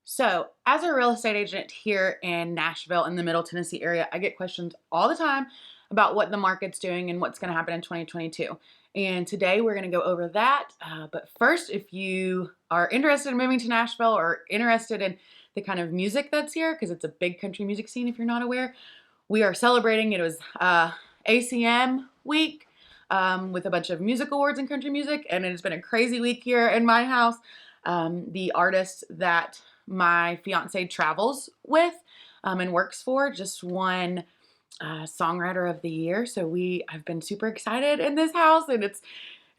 So, as a real estate agent here in Nashville in the Middle Tennessee area, I get questions all the time about what the market's doing and what's going to happen in 2022. And today we're going to go over that. But first, if you are interested in moving to Nashville or interested in the kind of music that's here, because it's a big country music scene if you're not aware, we are celebrating. It was ACM week with a bunch of music awards in country music, and it has been a crazy week here in my house. The artist that my fiance travels with and works for just won Songwriter of the Year. So I've been super excited in this house, and it's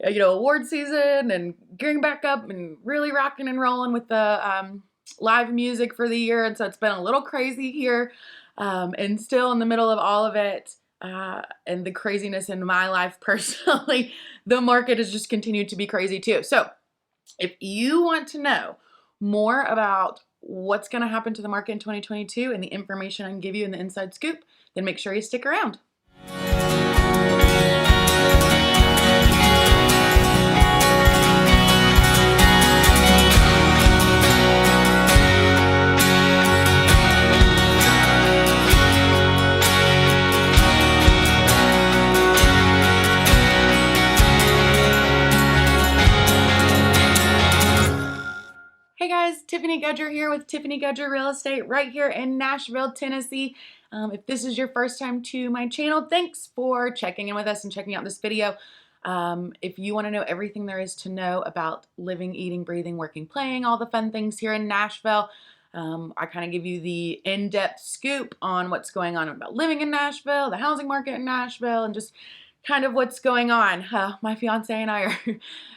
award season and gearing back up and really rocking and rolling with the live music for the year. And so it's been a little crazy here, and still in the middle of all of it. And the craziness in my life personally, the market has just continued to be crazy too. So if you want to know more about what's going to happen to the market in 2022 and the information I can give you in the inside scoop, then make sure you stick around. Hey guys, Tiffany Gudger here with Tiffany Gudger Real Estate right here in Nashville, Tennessee. If this is your first time to my channel, thanks for checking in with us and checking out this video. If you want to know everything there is to know about living, eating, breathing, working, playing, all the fun things here in Nashville, I kind of give you the in-depth scoop on what's going on about living in Nashville, the housing market in Nashville, and just kind of what's going on. My fiance and I are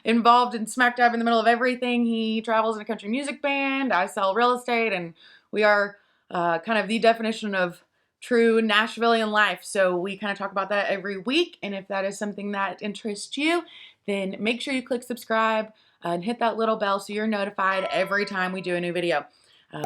involved in smack dab in the middle of everything. He travels in a country music band. I sell real estate, and we are kind of the definition of true Nashvilleian life. So we kind of talk about that every week. And if that is something that interests you, then make sure you click subscribe and hit that little bell so you're notified every time we do a new video.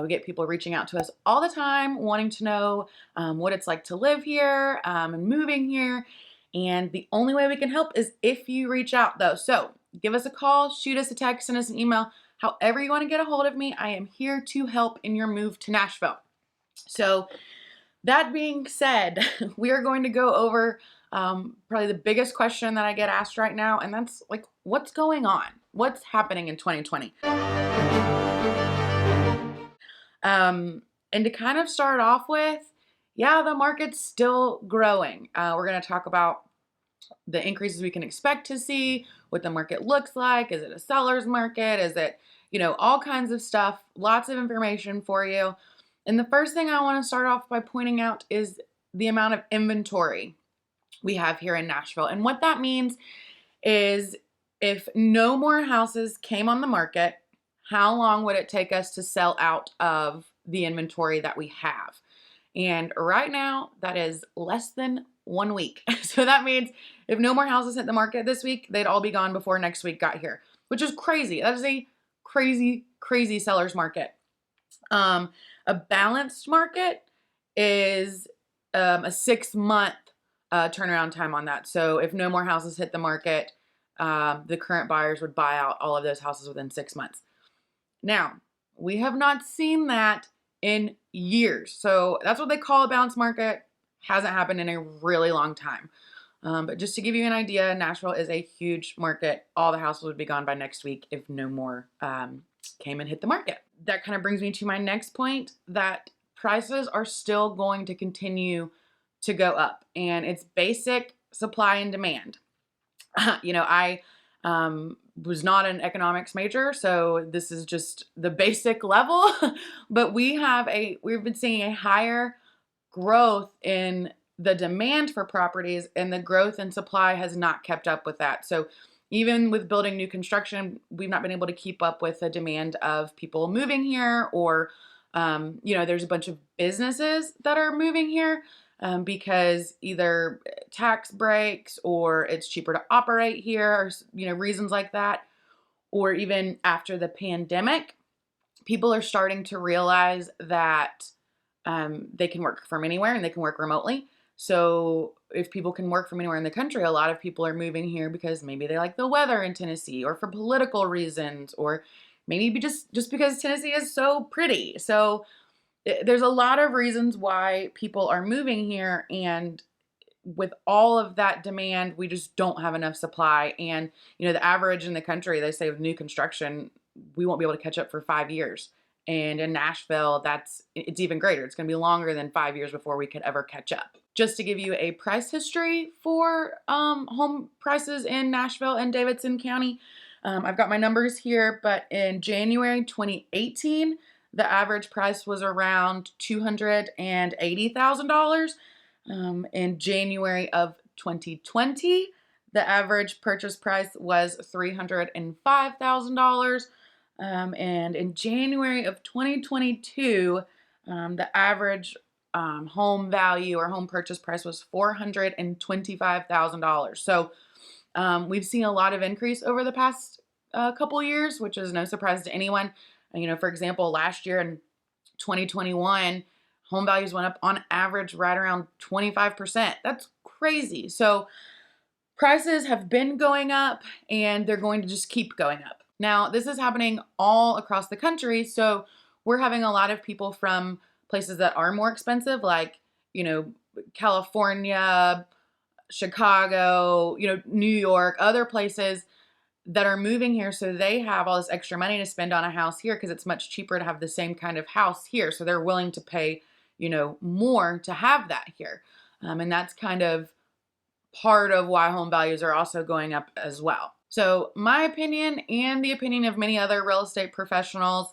We get people reaching out to us all the time, wanting to know what it's like to live here and moving here. And the only way we can help is if you reach out though. So give us a call, shoot us a text, send us an email, however you want to get a hold of me. I am here to help in your move to Nashville. So that being said, we are going to go over probably the biggest question that I get asked right now. And that's like, what's going on? What's happening in 2020? And to kind of start off with, yeah, the market's still growing. We're going to talk about the increases we can expect to see, what the market looks like. Is it a seller's market? Is it, all kinds of stuff, lots of information for you. And the first thing I want to start off by pointing out is the amount of inventory we have here in Nashville. And what that means is if no more houses came on the market, how long would it take us to sell out of the inventory that we have? And right now, that is less than 1 week. So that means if no more houses hit the market this week, they'd all be gone before next week got here, which is crazy. That is a crazy, crazy seller's market. A balanced market is a 6-month turnaround time on that. So if no more houses hit the market, the current buyers would buy out all of those houses within 6 months. Now, we have not seen that in years. So that's what they call a balanced market. Hasn't happened in a really long time. But just to give you an idea, Nashville is a huge market. All the houses would be gone by next week if no more came and hit the market. That kind of brings me to my next point, that prices are still going to continue to go up. And it's basic supply and demand. I was not an economics major, so this is just the basic level, but we've been seeing a higher growth in the demand for properties, and the growth in supply has not kept up with that. So even with building new construction, we've not been able to keep up with the demand of people moving here, or there's a bunch of businesses that are moving here because either tax breaks or it's cheaper to operate here, or reasons like that. Or even after the pandemic, people are starting to realize that they can work from anywhere and they can work remotely. So if people can work from anywhere in the country, a lot of people are moving here because maybe they like the weather in Tennessee, or for political reasons, or maybe just because Tennessee is so pretty. So there's a lot of reasons why people are moving here, and with all of that demand, we just don't have enough supply. And, the average in the country, they say with new construction, we won't be able to catch up for 5 years. And in Nashville, it's even greater. It's going to be longer than 5 years before we could ever catch up. Just to give you a price history for home prices in Nashville and Davidson County, I've got my numbers here, but in January 2018, the average price was around $280,000. In January of 2020, the average purchase price was $305,000. And in January of 2022, the average home value or home purchase price was $425,000. So we've seen a lot of increase over the past couple years, which is no surprise to anyone. For example, last year in 2021, home values went up on average right around 25%. That's crazy. So prices have been going up, and they're going to just keep going up. Now, this is happening all across the country. So we're having a lot of people from places that are more expensive, like, California, Chicago, New York, other places that are moving here. So they have all this extra money to spend on a house here because it's much cheaper to have the same kind of house here. So they're willing to pay more to have that here. And that's kind of part of why home values are also going up as well. So my opinion, and the opinion of many other real estate professionals,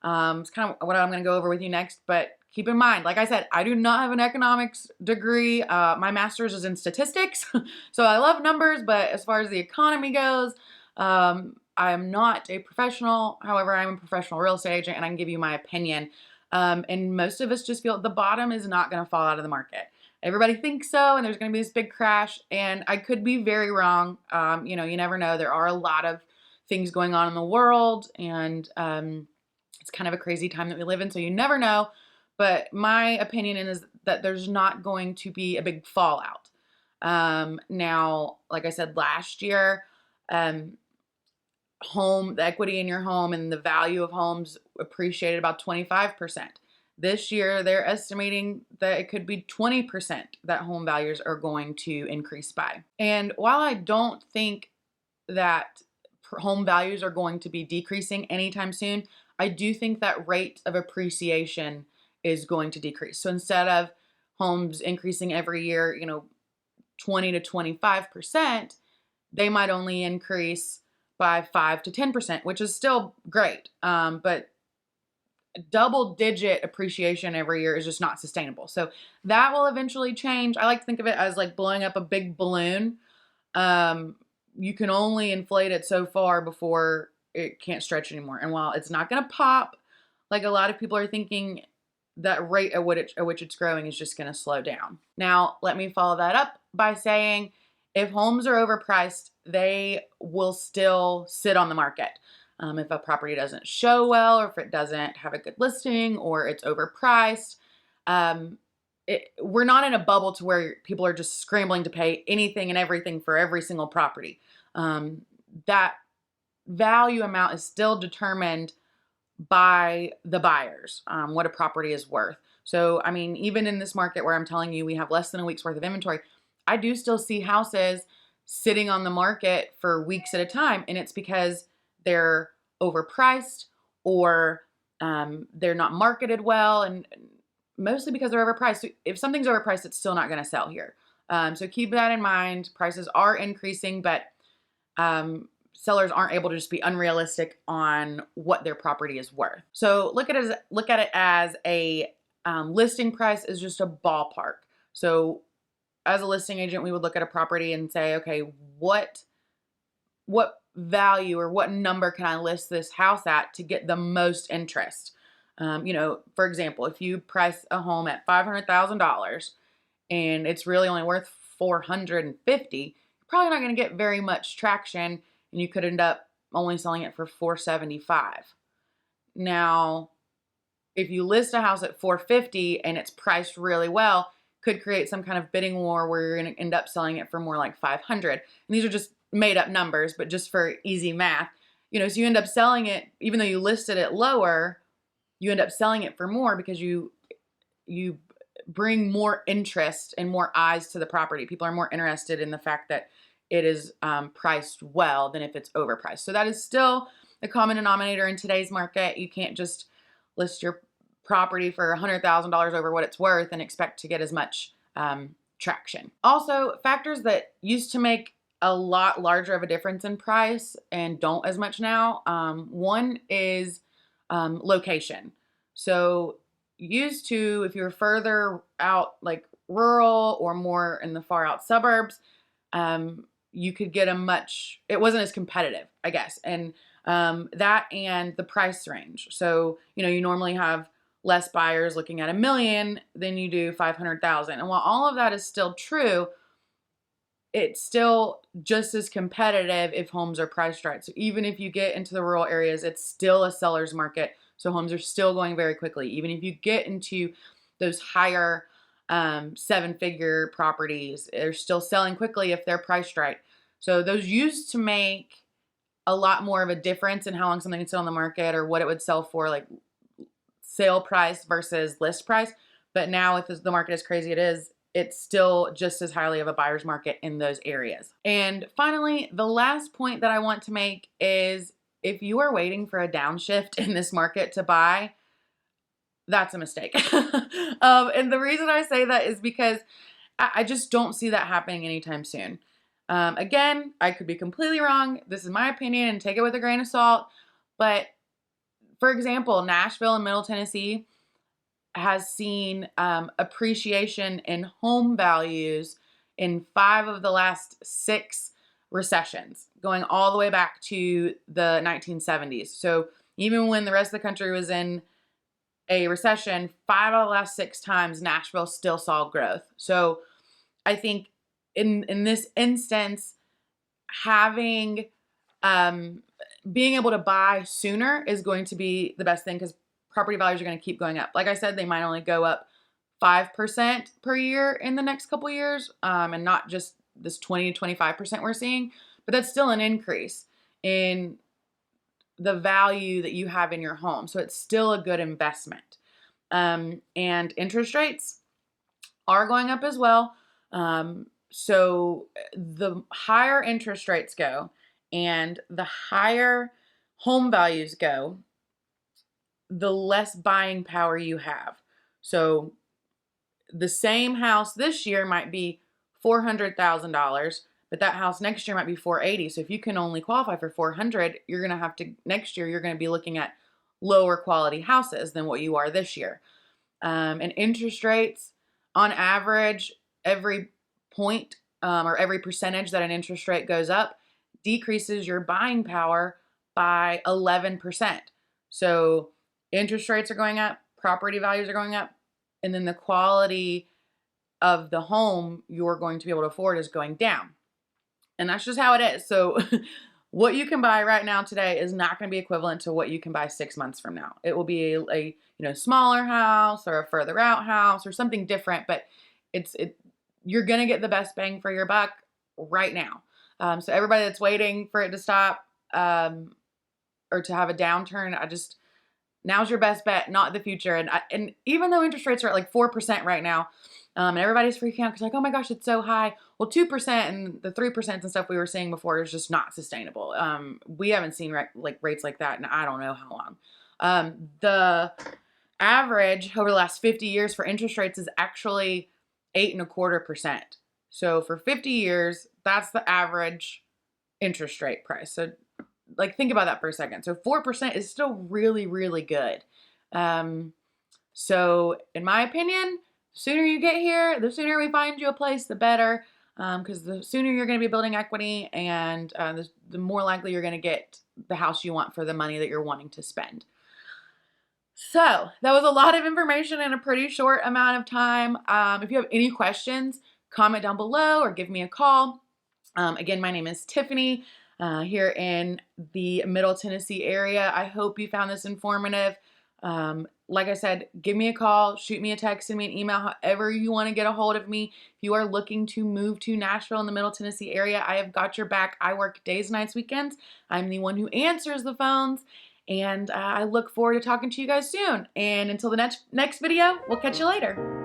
is kind of what I'm going to go over with you next. But keep in mind, like I said, I do not have an economics degree. My master's is in statistics. So I love numbers, but as far as the economy goes, I am not a professional. However, I'm a professional real estate agent, and I can give you my opinion. And most of us just feel the bottom is not going to fall out of the market. Everybody thinks so, and there's going to be this big crash, and I could be very wrong. You never know. There are a lot of things going on in the world, and it's kind of a crazy time that we live in, so you never know. But my opinion is that there's not going to be a big fallout. Now, like I said, last year, the equity in your home and the value of homes appreciated about 25%. This year, they're estimating that it could be 20% that home values are going to increase by. And while I don't think that home values are going to be decreasing anytime soon, I do think that rate of appreciation is going to decrease. So instead of homes increasing every year, 20 to 25%, they might only increase by 5 to 10%, which is still great. But double-digit appreciation every year is just not sustainable. So that will eventually change. I like to think of it as like blowing up a big balloon. You can only inflate it so far before it can't stretch anymore. And while it's not going to pop, like a lot of people are thinking, that rate at which it's growing is just going to slow down. Now, let me follow that up by saying, if homes are overpriced, they will still sit on the market. If a property doesn't show well, or if it doesn't have a good listing, or it's overpriced, we're not in a bubble to where people are just scrambling to pay anything and everything for every single property. That value amount is still determined by the buyers, what a property is worth. So, even in this market where I'm telling you we have less than a week's worth of inventory, I do still see houses sitting on the market for weeks at a time, and it's because they're overpriced, or they're not marketed well, and mostly because they're overpriced. So if something's overpriced, it's still not going to sell here. So keep that in mind. Prices are increasing, but sellers aren't able to just be unrealistic on what their property is worth. So look at it as a listing price is just a ballpark. So as a listing agent, we would look at a property and say, okay, what value or what number can I list this house at to get the most interest? For example, if you price a home at $500,000 and it's really only worth $450,000, you're probably not going to get very much traction, and you could end up only selling it for $475,000. Now, if you list a house at $450,000 and it's priced really well, could create some kind of bidding war where you're going to end up selling it for more like $500,000. And these are just made up numbers, but just for easy math, So you end up selling it, even though you listed it lower, you end up selling it for more because you bring more interest and more eyes to the property. People are more interested in the fact that it is priced well than if it's overpriced. So that is still the common denominator in today's market. You can't just list your property for $100,000 over what it's worth and expect to get as much traction. Also, factors that used to make a lot larger of a difference in price and don't as much now. One is location. So used to, if you were further out, like rural or more in the far out suburbs, you could get it wasn't as competitive, I guess. And that and the price range. So, you normally have less buyers looking at $1 million than you do 500,000. And while all of that is still true, it's still just as competitive if homes are priced right. So even if you get into the rural areas, it's still a seller's market. So homes are still going very quickly. Even if you get into those higher 7-figure properties, they're still selling quickly if they're priced right. So those used to make a lot more of a difference in how long something can sit on the market or what it would sell for, like sale price versus list price. But now with the market as crazy it is, it's still just as highly of a buyer's market in those areas. And finally, the last point that I want to make is if you are waiting for a downshift in this market to buy, that's a mistake. And the reason I say that is because I just don't see that happening anytime soon. Again, I could be completely wrong. This is my opinion and take it with a grain of salt. But for example, Nashville and Middle Tennessee has seen appreciation in home values in 5 of the last 6 recessions, going all the way back to the 1970s. So even when the rest of the country was in a recession, 5 out of the last 6 times, Nashville still saw growth. So I think in this instance, having being able to buy sooner is going to be the best thing because property values are going to keep going up. Like I said, they might only go up 5% per year in the next couple years, and not just this 20 to 25% we're seeing, but that's still an increase in the value that you have in your home. So it's still a good investment. And interest rates are going up as well. So the higher interest rates go and the higher home values go, the less buying power you have. So the same house this year might be $400,000, but that house next year might be $480,000. So if you can only qualify for $400,000, you're going to have to, next year, you're going to be looking at lower quality houses than what you are this year. And interest rates, on average, every point or every percentage that an interest rate goes up decreases your buying power by 11%. So interest rates are going up, property values are going up, and then the quality of the home you're going to be able to afford is going down. And that's just how it is. So what you can buy right now today is not going to be equivalent to what you can buy 6 months from now. It will be a smaller house or a further out house or something different, but you're going to get the best bang for your buck right now. So everybody that's waiting for it to stop or to have a downturn, now's your best bet, not the future. And even though interest rates are at like 4% right now, and everybody's freaking out because like, oh my gosh, it's so high. Well, 2% and the 3% and stuff we were seeing before is just not sustainable. We haven't seen rates like that in I don't know how long. The average over the last 50 years for interest rates is actually 8.25%. So for 50 years, that's the average interest rate price. So think about that for a second. So 4% is still really, really good. So in my opinion, the sooner you get here, the sooner we find you a place, the better. Because the sooner you're going to be building equity and the more likely you're going to get the house you want for the money that you're wanting to spend. So that was a lot of information in a pretty short amount of time. If you have any questions, comment down below or give me a call. Again, my name is Tiffany here in the Middle Tennessee area. I hope you found this informative. like I said, give me a call, shoot me a text, send me an email, however you want to get a hold of me. If you are looking to move to Nashville in the Middle Tennessee area, I have got your back. I work days, nights, weekends. I'm the one who answers the phones. And I look forward to talking to you guys soon. And until the next video, we'll catch you later.